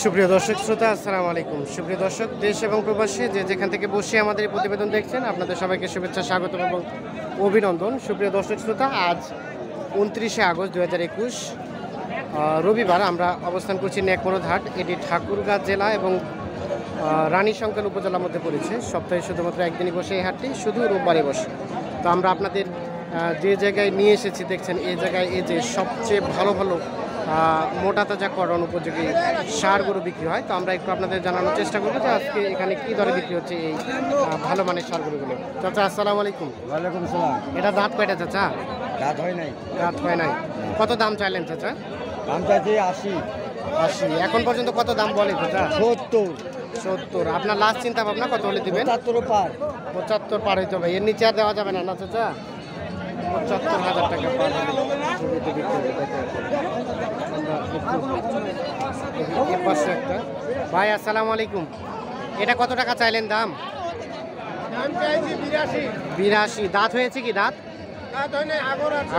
সুপ্রিয় দর্শক শ্রোতা, আসসালামু আলাইকুম। সুপ্রিয় দর্শক, দেশ এবং প্রবাসী যে যেখান থেকে বসে আমাদের এই প্রতিবেদন দেখছেন, আপনাদের সবাইকে শুভেচ্ছা, স্বাগত এবং অভিনন্দন। সুপ্রিয় দর্শক শ্রোতা, আজ 29শে আগস্ট 2021 রবিবার আমরা অবস্থান করছি নেকমরদ হাট। এটি ঠাকুরগাঁ জেলা এবং রানীশঙ্কল উপজেলার মধ্যে পড়েছে। সপ্তাহে শুধুমাত্র একদিনই বসে এই হাটটি, শুধু রোববারে বসে। তো আমরা আপনাদের যে জায়গায় নিয়ে এসেছি দেখছেন, এই জায়গায় এই যে সবচেয়ে ভালো ভালো মোটা তাজাকরণ উপযোগী সার গরু বিক্রি হয়। তো আমরা একটু আপনাদের জানানোর চেষ্টা করবো যে আজকে এখানে কী দরে বিক্রি হচ্ছে এই ভালো মানের সার গরুগুলো। চাচা আসসালামু আলাইকুম। ওয়ালাইকুম সালাম। এটা দাঁত কয়টা চাচা? দাঁত হয় নাই। দাঁত হয় নাই। কত দাম চাইলেন চাচা? দাম চাইছি 80। এখন পর্যন্ত কত দাম বলে চাচা? 70। আপনার লাস্ট চিন্তা ভাবনা কত হলে দিবেন? 75 পার। 75 পার হইতে হবে। এর নিচে আর দেওয়া যাবে না না চাচা? 75,000 টাকা পার হলে একটা। ভাই আসসালামু আলাইকুম। এটা কত টাকা চাইলেন দাম? 82। দাঁত হয়েছে কি? দাঁত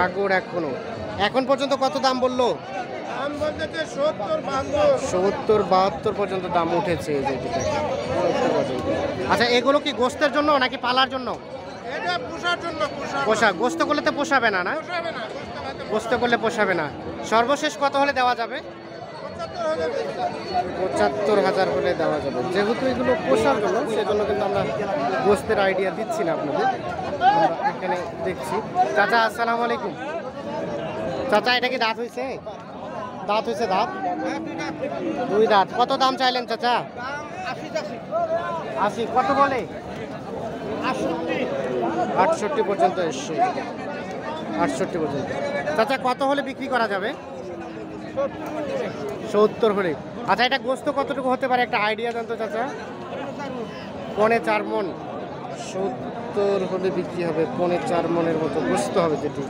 আগর এখনো। এখন পর্যন্ত কত দাম বললো? 70-72 পর্যন্ত দাম উঠেছে। আচ্ছা, এগুলো কি গোস্তের জন্য নাকি পালার জন্য? পোষা। গোস্ত করলে তো পোষাবে না, না? গোস্ত করলে পোষাবে না। সর্বশেষ কত হলে দেওয়া যাবে? 75,000 হলে দেওয়া যাবে। যেহেতু এগুলো পোষার জন্য, সেজন্য কিন্তু আমরা গোস্তের আইডিয়া দিচ্ছি না আপনাদের। আমরা এখানে দেখছি। চাচা আসসালামু আলাইকুম। চাচা, এটা কি দাঁত হয়েছে? দাঁত হয়েছে? দাঁত 2 দাঁত। কত দাম চাইলেন চাচা? 80। কত বলে? 68 পর্যন্ত এসছে। 68 পর্যন্ত। চাচা, কত হলে বিক্রি করা যাবে? 70 হলে। আচ্ছা, এটা গোস্ত কতটুকু হতে পারে একটা আইডিয়া দেন তো চাচা? 4.5 মন। 70 হলে বিক্রি হবে 4.5 মনের মতো গোস্ত হবে, যেটি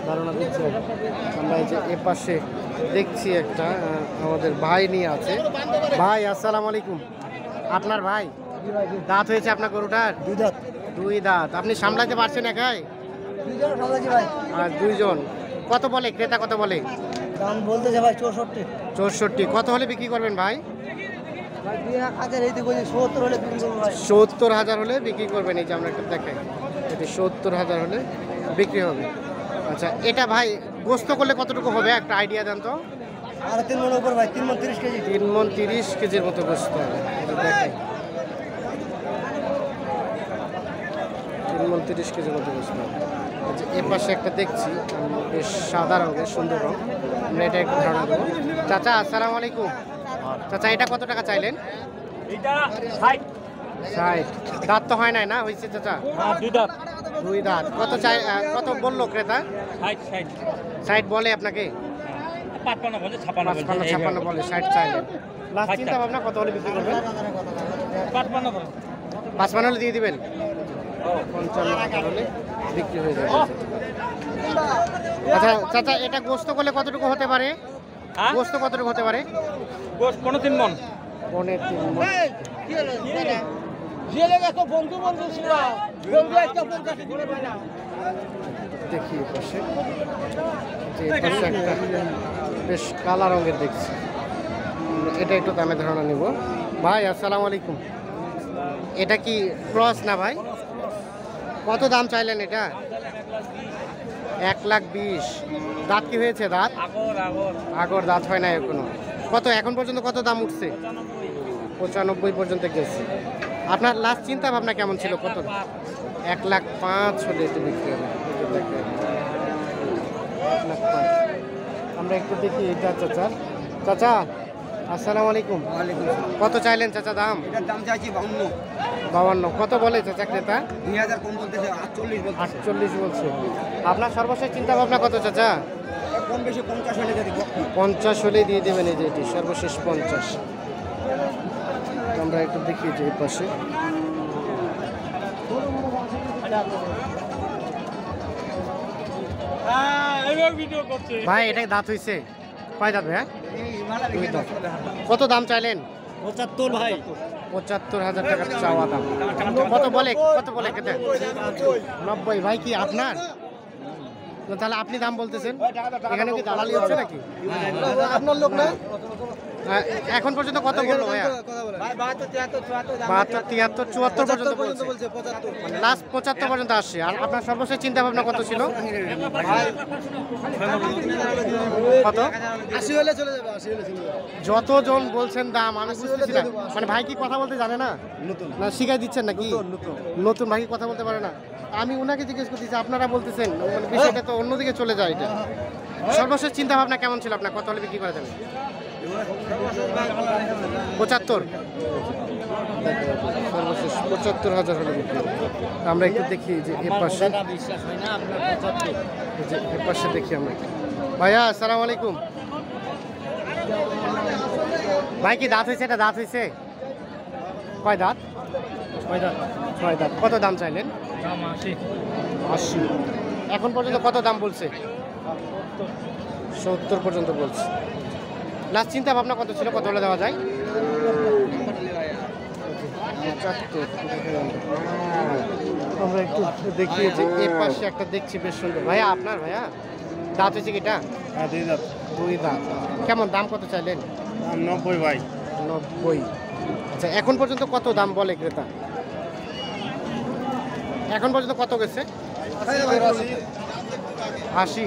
ধারণা দিচ্ছে। আমরা এই যে এপাশে দেখছি একটা আমাদের ভাই নিয়ে আছে। ভাই আসসালামু আলাইকুম। আপনার ভাই দাঁত হয়েছে আপনার গরুটার? 2 দাঁত। 2 দাঁত। আপনি সামলাতে পারছেন একাই? 2 জন। কত বলে ক্রেতা? কত বলে দাম বলতেছে ভাই 64। 64। কত হলে বিক্রি করবেন ভাই? ভাই 2000 এই দিকে 70 হলে বিক্রি করব ভাই। 70,000 হলে বিক্রি করবেন। এই যে আমরা একটা দেখাই, এটি 70,000 হলে বিক্রি হবে। আচ্ছা, এটা ভাই গোস্ত করলে কতটুকু হবে একটা আইডিয়া দেন তো? আর 3 মন উপর ভাই, 3 মন 30 কেজি। 3 মন 30 কেজির মতো গোস্ত হবে। দেখাই, 3 মন 30 কেজির মতো গোস্ত হবে। আচ্ছা, এর পাশে একটা দেখছি বেশ সাদা রঙের, সুন্দর রঙ। আমরা এটা একটু ধারণা দেবো। চাচা আসসালামু আলাইকুম। চাচা, এটা কত টাকা চাইলেন? 60। দাঁত তো হয় নাই না? হয়েছে চাচা? 2 দাঁত। 2 দাঁত। কত চাই? কত বললো ক্রেতা? 60 বলে আপনাকে? 55 বলে। 60 চাইলেন। লাস্ট চিন্তা ভাবনা কত হলে বিক্রি করবেন? 55 হলে দিয়ে দিবেন? 55 হলে বিক্রি হয়ে যাবে। আচ্ছা চাচা, এটা গোস্ত করলে কতটুকু হতে পারে? গোস্ত কতটুকু হতে পারে? 3 মন। 3 মন। দেখি পাশে যে পাশে একটা বেশ কালা রঙের দেখছি, এটা একটু দামে ধারণা নিব। ভাই আসসালামু আলাইকুম। এটা কি ক্রস না ভাই? কত দাম চাইলেন এটা? 1,20,000। দাঁত কি হয়েছে? দাঁত আগর। দাঁত হয় না এখনো। কত এখন পর্যন্ত কত দাম উঠছে? 95 পর্যন্ত গেছে। আপনার লাস্ট চিন্তা ভাবনা কেমন ছিল? কত? 1,05,000 হলে একটু বিক্রি হবে। 1,05,000। আমরা একটু দেখি এটা চাচা। চাচা আসসালামু আলাইকুম। কত চাইলেন চাচা দাম? এটার দাম চাইছি 52। 52। কত বলে চাচা ক্রেতা? 2000 কম বলতেছে, 48 বলতেছে। 48 বলছে। আপনার সর্বশেষ চিন্তা ভাবনা কত চাচা? কম বেশি 50 হলে যদি 50 হলে দিয়ে দেবেন। এই যে এটি সর্বশেষ 50। আমরা একটু দেখি যে এই পাশে ভাই এটা দাঁত হয়েছে? কয় দাঁত ভাই? 2 দাঁত। কত দাম চাইলেন? 75 ভাই। 75,000 টাকা চাওয়া দাম। কত বলে? কত বলে খেতে? 90। ভাই কি আপনার? তাহলে আপনি দাম বলতেছেন? এখানে কি দালালি হচ্ছে নাকি? আপনার লোক না? এখন পর্যন্ত কত বললো ভাইয়া? ভাই 72 73 74 72 73 74 পর্যন্ত বলছে। বলছে 75 লাস্ট 75 পর্যন্ত আসছে। আর আপনার সর্বশেষ চিন্তা ভাবনা কত ছিল? কত? 80 হলে চলে যাবে 80 হলে চলে যাবে যতজন বলছেন দাম আমি বুঝতেছি না। মানে ভাই কি কথা বলতে জানে না, নতুন না শিখাই দিচ্ছেন নাকি? নতুন নতুন ভাই কি কথা বলতে পারে না? আমি ওনাকে জিজ্ঞেস করতেছি, আপনারা বলতেছেন, মানে বিষয়টা তো অন্যদিকে চলে যায়। এটা সর্বশেষ চিন্তা ভাবনা কেমন ছিল আপনার? কত হলে বিক্রি করা যাবে? 75। সর্বশেষ 75,000 হলে বিক্রি হবে। আমরা একটু দেখি যে এর পাশে, এই যে এর পাশে দেখি আমরা একটু। ভাইয়া আসসালামু আলাইকুম। ভাই কি দাঁত হয়েছে? এটা দাঁত হয়েছে? কয় দাঁত? 6 দাঁত। 6 দাঁত। কত দাম চাইলেন? 80। এখন পর্যন্ত কত দাম বলছে? 70 পর্যন্ত বলছে। লাস্ট চিন্তা ভাবনা কত ছিল? কত হলে দেওয়া যায়? 75। আমরা একটু দেখি যে এর পাশে একটা দেখছি বেশ সুন্দর। ভাইয়া আপনার ভাইয়া দাঁত হয়েছে কি এটা? হ্যাঁ 2 দাঁত 2 দাঁত। কেমন দাম কত চাইলেন? 90 ভাই 90। আচ্ছা এখন পর্যন্ত কত দাম বলে ক্রেতা? এখন পর্যন্ত কত গেছে? 80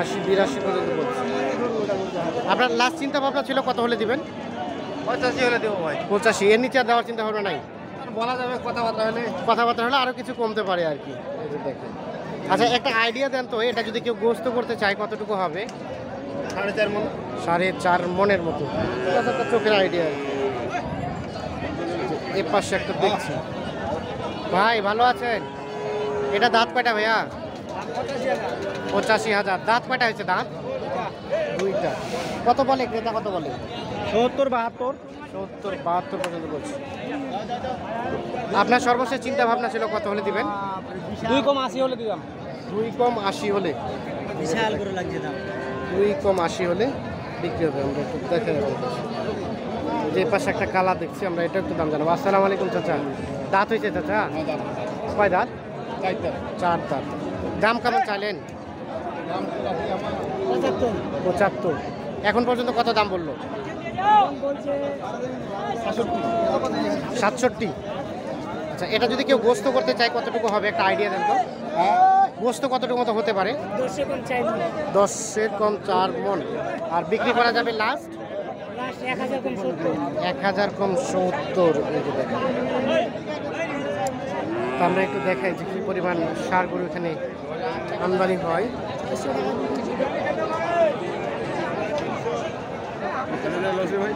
82 পর্যন্ত বলছে। আপনার লাস্ট চিন্তা ভাবনা ছিল কত হলে দিবেন? 85 হলে দেবো ভাই 85। এর নিচে আর দেওয়ার চিন্তা ভাবনা নাই? বলা যাবে কথাবার্তা হলে কথাবার্তা হলে আরও কিছু কমতে পারে আর কি। এই যে দেখেন। আচ্ছা একটা আইডিয়া দেন তো, এটা যদি কেউ গোস্ত করতে চায় কতটুকু হবে? 4.5 মণ 4.5 মণের মতো। এটা একটা চোখের আইডিয়া। এর পাশে একটা দেখছি। ভাই ভালো আছেন? এটা দাঁত কয়টা ভাইয়া? 85,000। দাঁত কয়টা হয়েছে? দাঁত 2টা। কত বলে ক্রেতা? কত বলে? 70 72 70 72 পর্যন্ত বলছে। আপনার সর্বশেষ চিন্তা ভাবনা ছিল কত হলে দিবেন? 2 কম 80 হলে দিলাম 2 কম 80 হলে। বিশাল করে লাগছে দাম 2 কম 80 হলে বিক্রি হবে। আমরা একটু দেখে নেব। যে পাশে একটা কালা দেখছি, আমরা এটা একটু দাম জানাবো। আসসালামু আলাইকুম চাচা। দাঁত হয়েছে চাচা? কয় দাঁত? 4 দাঁত। দাম কেমন চাইলেন? 75। এখন পর্যন্ত কত দাম বললো? 67। আচ্ছা এটা যদি কেউ গোস্ত করতে চায় কতটুকু হবে? একটা আইডিয়া দেন তো। গোস্ত কতটুকু মতো হতে পারে? 10-এর কম 4 মণ। আর বিক্রি করা যাবে লাস্ট 1000 কম 70। এই যে দেখেন। তা আমরা একটু দেখাই যে কী পরিমাণ সার গরু এখানে আমদানি হয়। ভাই